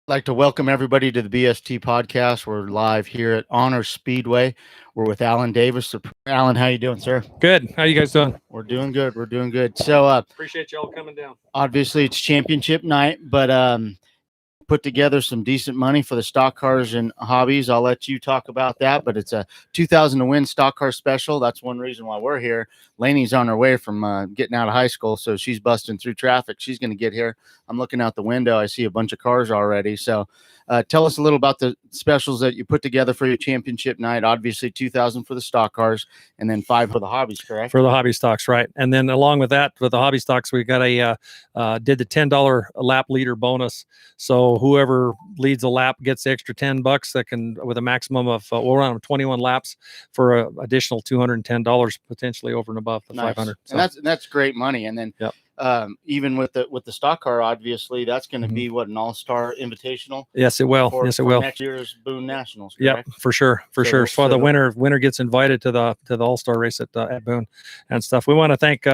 Like to welcome everybody to the BST podcast. We're live here at Honor Speedway. We're with Alan Davis. Alan, how you doing, sir? Good. How you guys doing? We're doing good. We're doing good. So, Appreciate y'all coming down. obviously it's championship night, but put together some decent money for the stock cars and hobbies. I'll let you talk about that, but it's a 2000 to win stock car special. That's one reason why we're here. Lainey's on her way from getting out of high school, so she's busting through traffic. She's going to get here. I'm looking out the window. I see a bunch of cars already. So tell us a little about the specials that you put together for your championship night. Obviously 2000 for the stock cars and then 5 for the hobbies, correct? For the hobby stocks, right? And then along with that, with the hobby stocks, we got did the $10 lap leader bonus. So whoever leads a lap gets the extra $10 that can, with a maximum of we'll run 21 laps for an additional $210 potentially over and above the Nice. 500. So And that's great money. And then Yep. Even with the stock car, obviously that's going to be what, an all-star invitational yes, it will. for, yes, it for will. next year's Boone Nationals. Yep, Correct? for sure, for So sure. the- So so the the- winner gets invited to the All Star race at Boone and stuff. We want to thank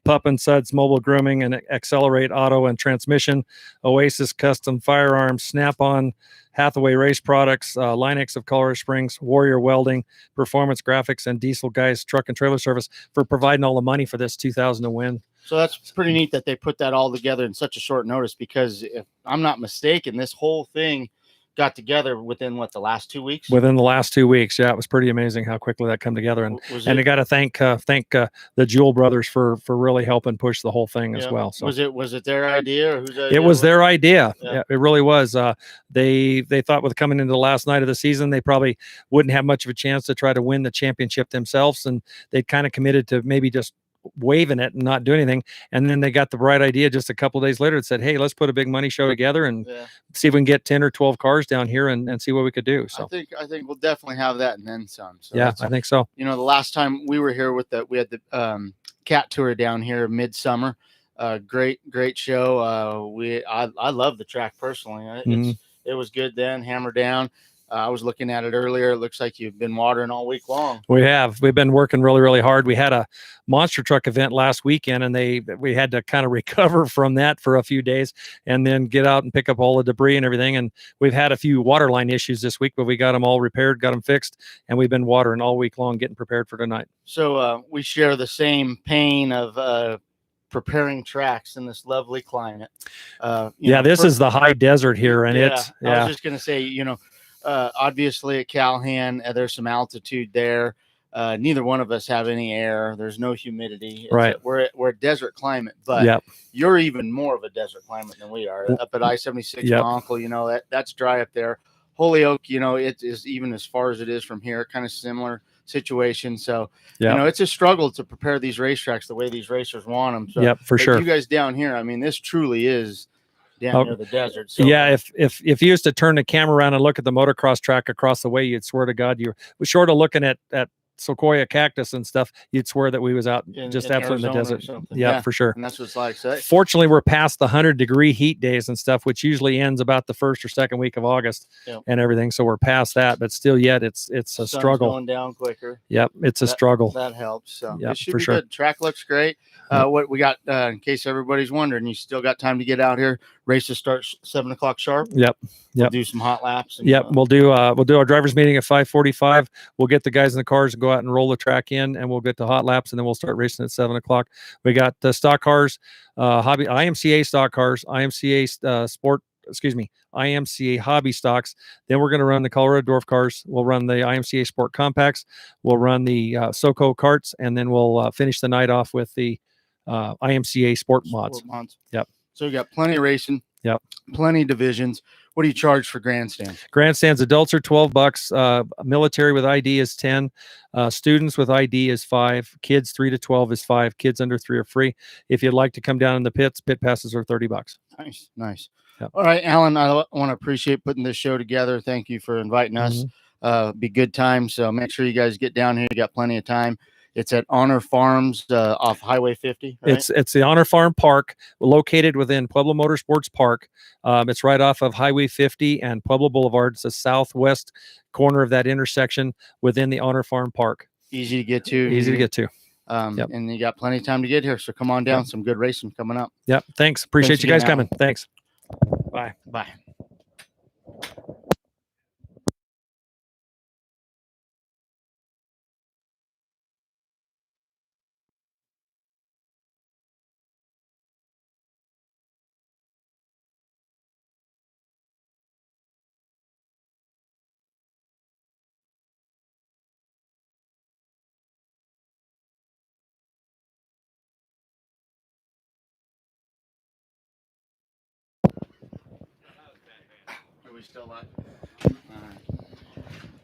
Pup and Suds Mobile Grooming and Accelerate Auto and Transmission, Oasis Custom Firearms, Snap On, Hathaway Race Products, Linex of Colorado Springs, Warrior Welding, Performance Graphics, and Diesel Guys Truck and Trailer Service for providing all the money for this 2000 to win. So that's pretty neat that they put that all together in such a short notice, because if I'm not mistaken, this whole thing got together within the last 2 weeks. Within the last 2 weeks. Yeah, it was pretty amazing how quickly that come together. And Was and it- I got to thank the Jewel brothers for really helping push the whole thing as Yeah. well. So Was it their idea or whose idea? it was their idea. Yeah. Yeah, it really was. They thought with coming into the last night of the season, they probably wouldn't have much of a chance to try to win the championship themselves, and they kind of committed to maybe just waving it and not do anything. And then they got the bright idea just a couple of days later and said, hey, let's put a big money show together and Yeah. see if we can get 10 or 12 cars down here and see what we could do. So I think we'll definitely have that and then some. So yeah, that's- I think so. the last time we were here we had the cat tour down here midsummer. Great show. I love the track personally. It was good then. Hammer down. I was looking at it earlier. It looks like you've been watering all week long. We've been working really, really hard. We had a monster truck event last weekend, and we had to kind of recover from that for a few days and then get out and pick up all the debris and everything. And we've had a few water line issues this week, but we got them all repaired, got them fixed, and we've been watering all week long, getting prepared for tonight. So we share the same pain of preparing tracks in this lovely climate. This is the high desert here, and I was just gonna say, obviously at Calhan, there's some altitude there. Neither one of us have any air. There's no humidity. Right. We're a desert climate, but Yep. you're even more of a desert climate than we are. Up at I-76, Yep. Uncle, that's dry up there. Holyoke, it is, even as far as it is from here, kind of similar situation. So, Yeah. it's a struggle to prepare these racetracks the way these racers want them. So, Yep, for but sure. you guys down here, I mean, this truly is down near the desert. So, Yeah, if you used to turn the camera around and look at the motocross track across the way, you'd swear to God you were short of looking at sequoia cactus and stuff. You'd swear that we was out just in absolutely in the Arizona or desert. something. Yeah, for sure. And that's what it's like. So, Fortunately, we're past the 100-degree heat days and stuff, which usually ends about the first or second week of August and everything. So we're past that, but still yet it's a sun's struggle. going down quicker. Yep, it's a struggle. That helps. So Yep, it should for be sure. good. Track looks great. What we got, in case everybody's wondering, you still got time to get out here. Races start 7 o'clock sharp. Yep. We'll do some hot laps. And, Yep, we'll do our drivers meeting at 5:45. We'll get the guys in the cars and go out and roll the track in, and we'll get to hot laps, and then we'll start racing at 7 o'clock. We got the stock cars, hobby IMCA stock cars, IMCA IMCA hobby stocks. Then we're going to run the Colorado Dwarf cars. We'll run the IMCA Sport Compacts. We'll run the SoCo carts, and then we'll finish the night off with the IMCA Sport mods. Yep. So we got plenty of racing. Yep. Plenty of divisions. What do you charge for grandstands? Grandstands, adults are $12. Military with ID is 10. Students with ID is 5. Kids 3 to 12 is 5. Kids under 3 are free. If you'd like to come down in the pits, pit passes are $30. Nice. Yep. All right, Alan, I want to appreciate putting this show together. Thank you for inviting us. Be good time. So make sure you guys get down here. You got plenty of time. It's at Honor Farms off Highway 50. Right? It's the Honor Farm Park, located within Pueblo Motorsports Park. It's right off of Highway 50 and Pueblo Boulevard. It's the southwest corner of that intersection within the Honor Farm Park. Easy to get to. Easy to get to. Yep. And you got plenty of time to get here. So come on down. Yep. Some good racing coming up. Yep. Thanks. Appreciate Thanks you guys again, coming. Thanks. Bye. Bye. we still live?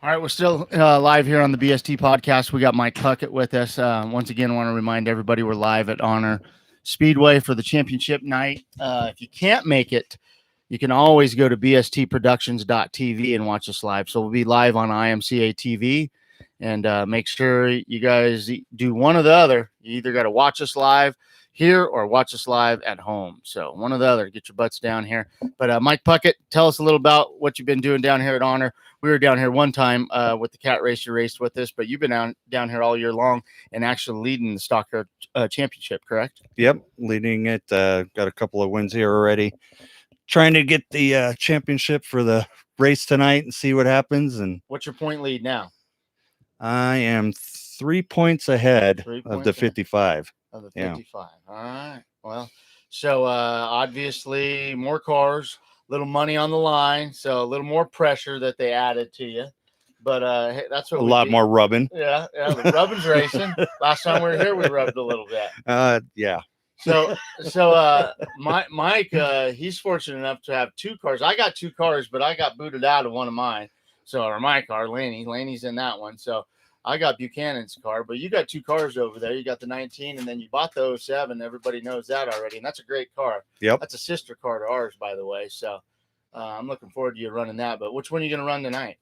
All right, we're still live here on the BST podcast. We got Mike Puckett with us. Once again, I want to remind everybody we're live at Honor Speedway for the championship night. If you can't make it, you can always go to bstproductions.tv and watch us live. So we'll be live on IMCA TV, and make sure you guys do one or the other. You either got to watch us live here or watch us live at home. So one or the other, get your butts down here. But Mike Puckett, tell us a little about what you've been doing down here at Honor. We were down here one time with the Cat Race. You raced with us, but you've been down here all year long and actually leading the Stock Car Championship, correct? Yep, leading it. Got a couple of wins here already. Trying to get the championship for the race tonight and see what happens. And what's your point lead now? I am 3 points ahead of the 55. Of the 55. Yeah. All right. Well, so obviously more cars, little money on the line, so a little more pressure that they added to you. But hey, that's what a lot more rubbing. Yeah, the rubbing's racing. Last time we were here, we rubbed a little bit. Yeah. So Mike, he's fortunate enough to have two cars. I got two cars, but I got booted out of one of mine. So, or my car, Laney's in that one. So I got Buchanan's car, but you got two cars over there. You got the 19, and then you bought the 07. Everybody knows that already, and that's a great car. Yep. That's a sister car to ours, by the way. So I'm looking forward to you running that. But which one are you going to run tonight?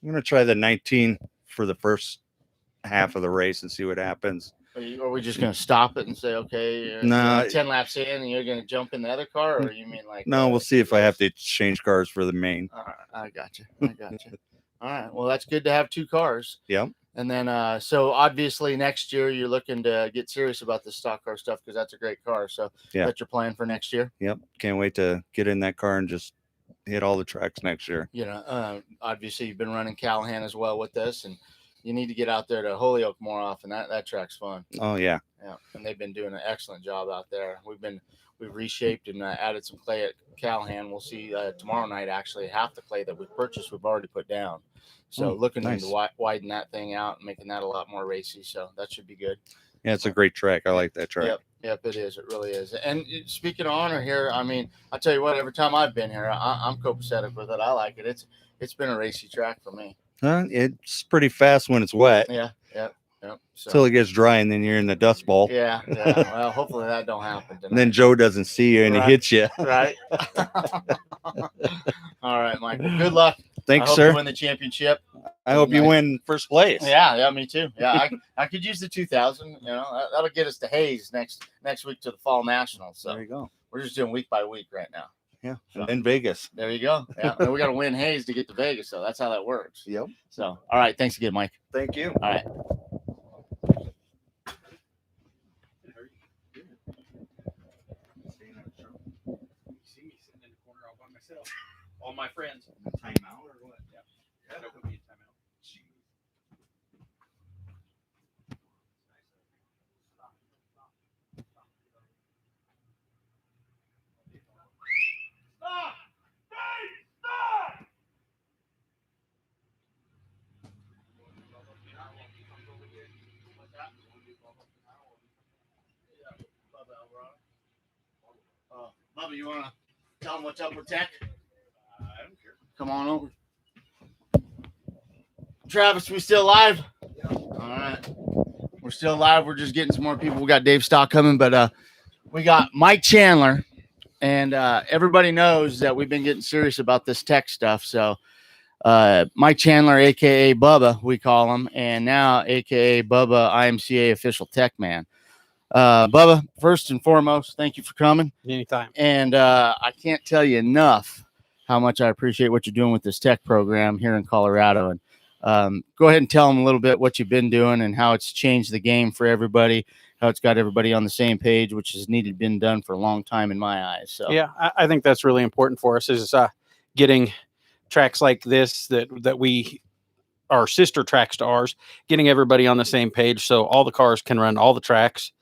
I'm going to try the 19 for the first half of the race and see what happens. Are we just going to stop it and say, okay, no, 10 laps in, and you're going to jump in the other car, or you mean like? No, we'll see if I have to change cars for the main. All right, I got you. All right, well, that's good to have two cars. Yep. And then, so obviously next year you're looking to get serious about the stock car stuff because that's a great car. So yeah, that's your plan for next year. Yep. Can't wait to get in that car and just hit all the tracks next year. You know, obviously you've been running Callahan as well with this, and you need to get out there to Holyoke more often. That track's fun. Oh yeah. Yeah, and they've been doing an excellent job out there. We've reshaped and added some clay at Callahan. We'll see tomorrow night. Actually, half the clay that we purchased, we've already put down. So looking to widen that thing out and making that a lot more racy. So that should be good. Yeah, it's a great track. I like that track. Yep, it is. It really is. And speaking of Honor here, I mean, I'll tell you what, every time I've been here, I'm copacetic with it. I like it. It's been a racy track for me. It's pretty fast when it's wet. Yeah. So, until it gets dry, and then you're in the dust bowl. Yeah. Well, hopefully that don't happen tonight. And then Joe doesn't see you and he hits you. Right. All right, Mike. Well, good luck. Thanks, I hope sir. You win the championship. I hope you win first place. Yeah, me too. Yeah, I could use the 2000. You know, that'll get us to Hayes next week to the Fall Nationals. So there you go. We're just doing week by week right now. Yeah, and then Vegas. There you go. Yeah, and we got to win Hayes to get to Vegas, so that's how that works. Yep. So, all right, thanks again, Mike. Thank you. All right. All my friends. Timeout or what? Yeah. That would be a timeout. Stop! Stop! Bubba, you want to tell them what's up with tech? I don't care. Come on over. Travis, we still live? Yeah. All right. We're still live. We're just getting some more people. We got Dave Stock coming, but we got Mike Chandler, and everybody knows that we've been getting serious about this tech stuff. So Mike Chandler, a.k.a. Bubba, we call him, and now a.k.a. Bubba, IMCA official tech man. Bubba, first and foremost, thank you for coming. Anytime. And I can't tell you enough how much I appreciate what you're doing with this tech program here in Colorado. And go ahead and tell them a little bit what you've been doing and how it's changed the game for everybody, how it's got everybody on the same page, which has been done for a long time in my eyes. So yeah, I think that's really important for us is getting tracks like this that we are sister tracks to ours, getting everybody on the same page so all the cars can run all the tracks,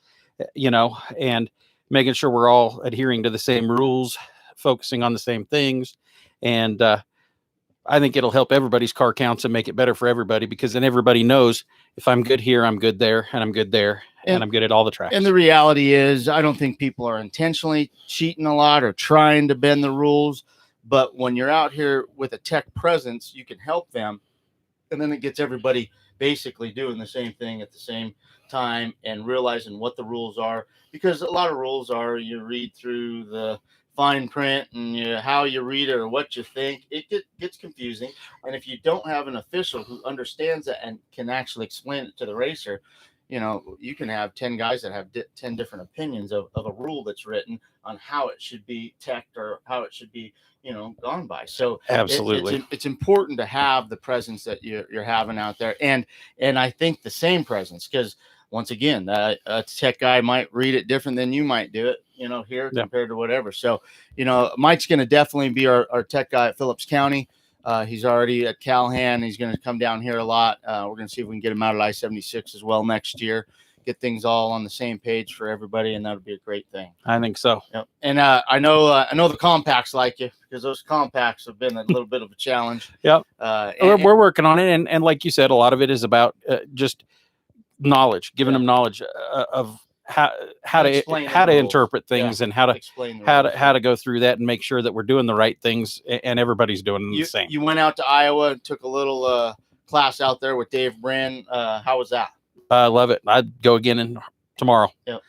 you know, and making sure we're all adhering to the same rules, focusing on the same things. And I think it'll help everybody's car counts and make it better for everybody, because then everybody knows if I'm good here, I'm good there, and I'm good there, and I'm good at all the tracks. And the reality is, I don't think people are intentionally cheating a lot or trying to bend the rules, But when you're out here with a tech presence, you can help them. And then it gets everybody basically doing the same thing at the same time and realizing what the rules are. Because a lot of rules are you read through the fine print and how you read it or what you think. It gets confusing. And if you don't have an official who understands it and can actually explain it to the racer, you can have 10 guys that have 10 different opinions of a rule that's written on how it should be teched or how it should be, gone by. So Absolutely. it's important to have the presence that you're having out there. And I think the same presence, because once again, a tech guy might read it different than you might do it, here compared to whatever. So, Mike's going to definitely be our tech guy at Phillips County. He's already at Calhan. He's going to come down here a lot. We're going to see if we can get him out at I-76 as well next year. Get things all on the same page for everybody, and that'll be a great thing. I think so. Yep. And I know the compacts like you, because those compacts have been a little bit of a challenge. Yep. We're working on it, and like you said, a lot of it is about just knowledge, giving them knowledge of how to interpret things and how to go through that and make sure that we're doing the right things and everybody's doing the same. You went out to Iowa and took a little class out there with Dave Brin. How was that? I love it. I'd go again tomorrow. Yep.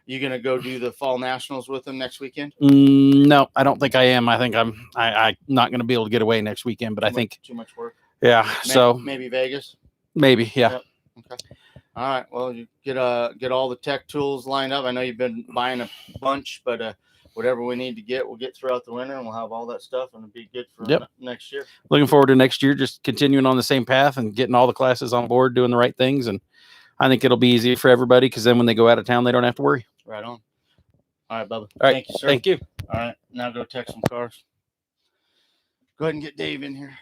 You gonna go do the fall nationals with them next weekend? No, I don't think I am. I think I'm not going to be able to get away next weekend. But I think too much work. Yeah. So maybe Vegas. Maybe. Yeah. Yep. Okay. All right. Well, you get all the tech tools lined up. I know you've been buying a bunch, but whatever we need to get, we'll get throughout the winter, and we'll have all that stuff, and it'll be good for next year. Looking forward to next year, just continuing on the same path and getting all the classes on board, doing the right things, and I think it'll be easy for everybody because then when they go out of town, they don't have to worry. Right on. All right, Bubba. All right. Thank you, sir. Thank you. All right. Now go check some cars. Go ahead and get Dave in here.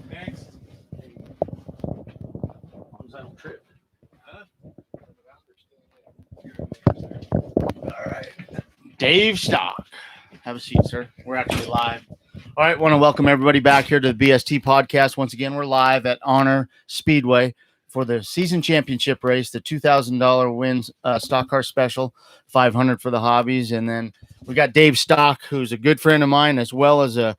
Next. I don't trip. All right. Dave Stock. Have a seat, sir. We're actually live. All right. Want to welcome everybody back here to the BST podcast. Once again, we're live at Honor Speedway for the season championship race, the $2,000 wins stock car special, $500 for the hobbies. And then we got Dave Stock, who's a good friend of mine, as well as a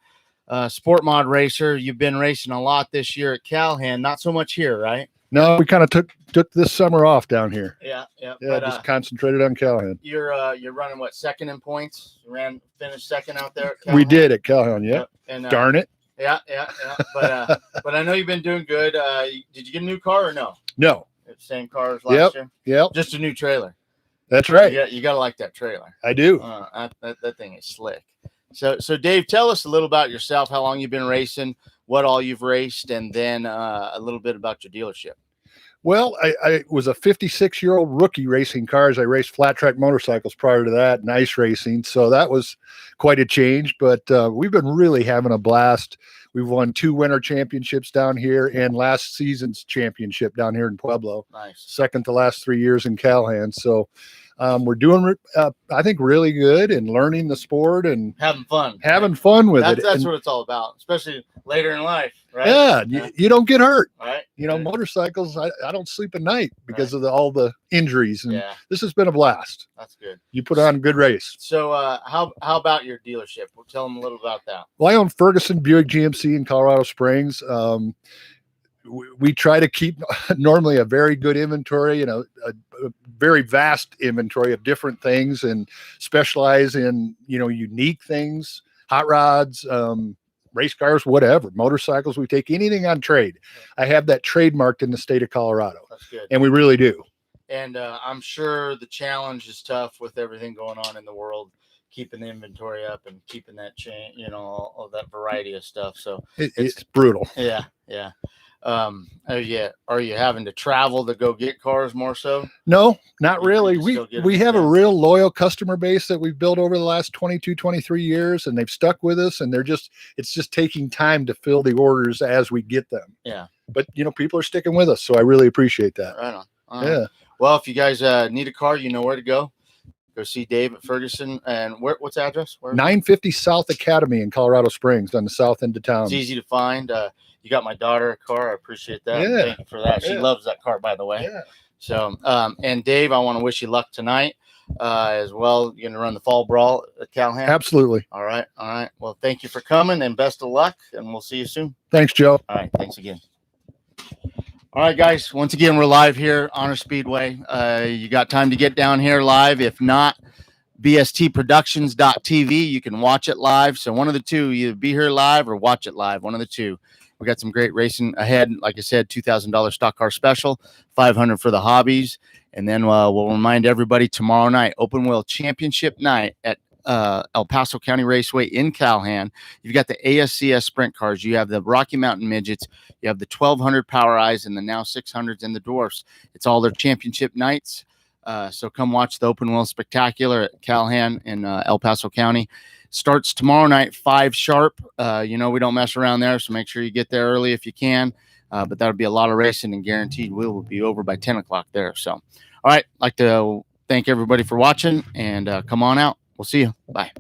sport mod racer. You've been racing a lot this year at Calhan, not so much here, right? No, we kind of took this summer off down here. Yeah. But, just concentrated on Calhan. You're running what, second in points? You finished second out there at Calhan? We did at Calhan, yep. And darn it. Yeah. But I know you've been doing good. Did you get a new car or no? No. Same car as last year? Yep. Just a new trailer. That's right. Yeah, you gotta like that trailer. I do. That thing is slick. So Dave, tell us a little about yourself, how long you've been racing, what all you've raced, and then a little bit about your dealership. Well, I was a 56-year-old rookie racing cars. I raced flat track motorcycles prior to that and ice racing. So that was quite a change, but we've been really having a blast. We've won 2 winter championships down here and last season's championship down here in Pueblo. Nice. Second to last 3 years in Calhan. So we're doing, I think, really good and learning the sport and having fun with it. That's what it's all about, especially later in life, right? Yeah, you don't get hurt. Right. Motorcycles, I don't sleep at night because of all the injuries. And this has been a blast. That's good. You put on a good race. So how about your dealership? We'll tell them a little about that. Well, I own Ferguson Buick GMC in Colorado Springs. We try to keep normally a very good inventory, a very vast inventory of different things and specialize in, unique things, hot rods, race cars, whatever, motorcycles. We take anything on trade. I have that trademarked in the state of Colorado. That's good. And we really do. And I'm sure the challenge is tough with everything going on in the world, keeping the inventory up and keeping that chain, all that variety of stuff. So it's brutal. Yeah. Are you having to travel to go get cars more so? No, not really. We have a real loyal customer base that we've built over the last 22, 23 years, and they've stuck with us, and it's just taking time to fill the orders as we get them. Yeah. But people are sticking with us, so I really appreciate that. Right on. Yeah. Well, if you guys need a car, you know where to go. Go see Dave at Ferguson. And what's the address? 950 South Academy in Colorado Springs on the south end of town. It's easy to find. You got my daughter a car. I appreciate that. Yeah. Thank you for that. She loves that car, by the way. Yeah. So, and Dave, I want to wish you luck tonight. as well. You're going to run the fall brawl at Callahan? Absolutely. All right. All right. Well, thank you for coming and best of luck, and we'll see you soon. Thanks, Joe. All right. Thanks again. All right, guys. Once again, we're live here, Honor Speedway. You got time to get down here live. If not, bstproductions.tv. You can watch it live. So one of the two, either be here live or watch it live. One of the two. We got some great racing ahead. Like I said, $2,000 stock car special, $500 for the hobbies. And then we'll remind everybody tomorrow night, Open Wheel Championship night at El Paso County Raceway in Callahan. You've got the ASCS sprint cars. You have the Rocky Mountain Midgets. You have the 1200 Power Eyes and the now 600s and the Dwarfs. It's all their championship nights. So come watch the Open Wheel Spectacular at Callahan in El Paso County. Starts tomorrow night, 5 sharp. We don't mess around there, so make sure you get there early if you can. But that'll be a lot of racing, and guaranteed we will be over by 10 o'clock there. So, all right, like to thank everybody for watching, and come on out. We'll see you. Bye.